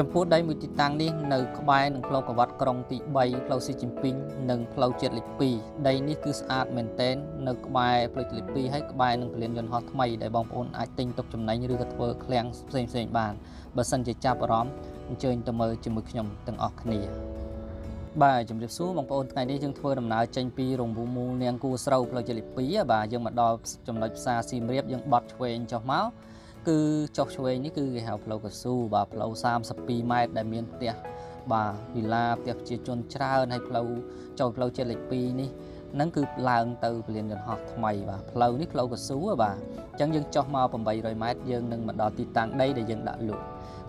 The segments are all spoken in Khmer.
ចំពោះដីមួយទីតាំងនេះនៅក្បែរនឹងផ្លូវកវ៉ាត់ក្រុងទី3ផ្លូវស៊ីជីមពីងនិងផ្លូវជាតិលេខ2ដីនេះគឺស្អាតមែនទែននៅក្បែរផ្លូវជាតិលេខ2ហើយក្បែរនឹងពលានយន្តហោះថ្មីដែលបងប្អូនអាចទិញទុកចំណីឬក៏ធ្វើឃ្លាំងផ្សេងៗបានបើសិនជាចាប់អារម្មណ៍អញ្ជើញទៅមើលជាមួយខ្ញុំទាំងអស់គ្នាបាទជំរាបសួរបងប្អូនថ្ងៃនេះយើងធ្វើដំណើរចេញពីរង្វង់មូលនាងគូស្រូវផ្លូវជាតិលេខ2បាទយើងមកដល់ចំណុចផ្សារសៀមរាបយើងបត់ឆ្វេងចុះមកគឺចុះឆ្វេងនេះគឺគេហៅផ្លូវកស៊ូបាទផ្លូវ32ម៉ែត្រដែលមានផ្ទះបាទវិឡាផ្ទះប្រជាជនច្រើនហើយផ្លូវចូលផ្លូវជាតិលេខ2នេះហ្នឹងគឺឡើងទៅពលានយន្តហោះថ្មីបាទផ្លូវនេះផ្លូវកស៊ូបាទអញ្ចឹងយើងចុះមក800ម៉ែត្រយើងនឹងមកដល់ទីតាំងដីដែលយើងដាក់លក់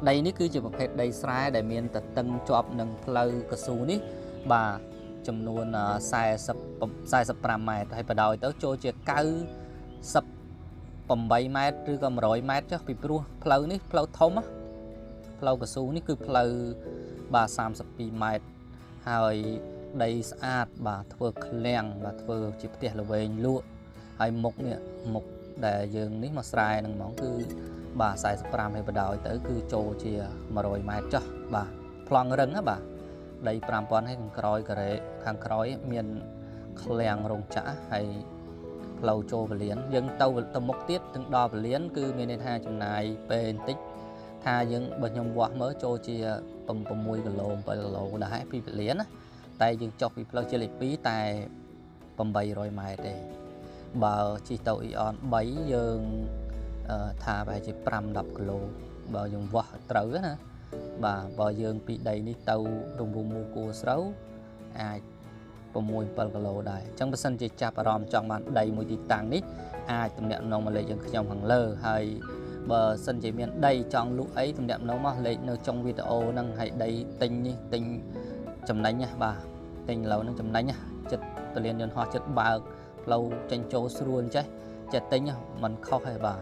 ដីនេះគឺជាប្រភេទដីស្រែដែលមានទទឹងជាប់នឹងផ្លូវកស៊ូនេះបាទចំនួន45ម៉ែត្រហើយបដោយទៅចូលជា98ម៉ែត្រឬក៏100ម៉ែត្រចុះពីព្រោះផ្លូវនេះផ្លូវធំផ្លូវកស៊ូនេះគឺផ្លូវបាទ32ម៉ែត្រហើយដីស្អាតបាទធ្វើឃ្លាំងបាទធ្វើជាផ្ទះល្វែងលក់ហើយមុខនេះមុខដែលយើងនេះមកស្រែនឹងហ្មងគឺបាទ45ហើយបដោយទៅគឺចូលជា100ម៉ែត្រចុះបាទប្លង់រឹងណាបាទដី5000ហើយខាងក្រោយការ៉េខាងក្រោយមានឃ្លាំងរោងចក្រហើយផ្លូវចូលពលានយើងទៅមុខទៀតถึงដល់ពលានគឺមានន័យថាចំណាយពេលបន្តិចថាយើងបើខ្ញុំវាស់មើលចូលជា6គីឡូ7គីឡូដែរពីពលានណាតែយើងចុះពីផ្លូវជាតិលេខ2តែ800ម៉ែត្រទេបើជិះទៅអ៊ីអន3យើងថាប្រហែលជា5-10គីឡូបើយើងវាស់ត្រូវណាបាទបើយើងពីដីនេះទៅរង្វង់មូលគួរស្រូវអាច6-7គីឡូដែរអញ្ចឹងបើសិនជាចាប់អារម្មណ៍ចង់បានដីមួយទីតាំងនេះអាចទំនាក់ទំនងមកលេខយើងខ្ញុំខាងលើហើយបើសិនជាមានដីចង់លក់អីទំនាក់ទំនងមកលេខនៅចុងវីដេអូហ្នឹងហើយដីទិញនេះទិញចំណេញណាបាទទិញឡូវហ្នឹងចំណេញណាចិត្តពលានយន្តហោះចិត្តបើកផ្លូវចេញចូលស្រួលចេះចិត្តទិញមិនខុសទេបាទ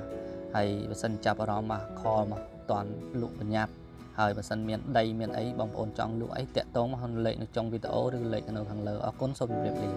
ហើយបើសិនចាប់អារម្មណ៍មកខលមកតន់លក់បញ្ញត្តិហើយបើសិនមានដីមានអីបងប្អូនចង់លក់អីតាក់ទងមកលេខនៅចុងវីដេអូឬលេខនៅខាងលើអរគុណសូមជម្រាបលា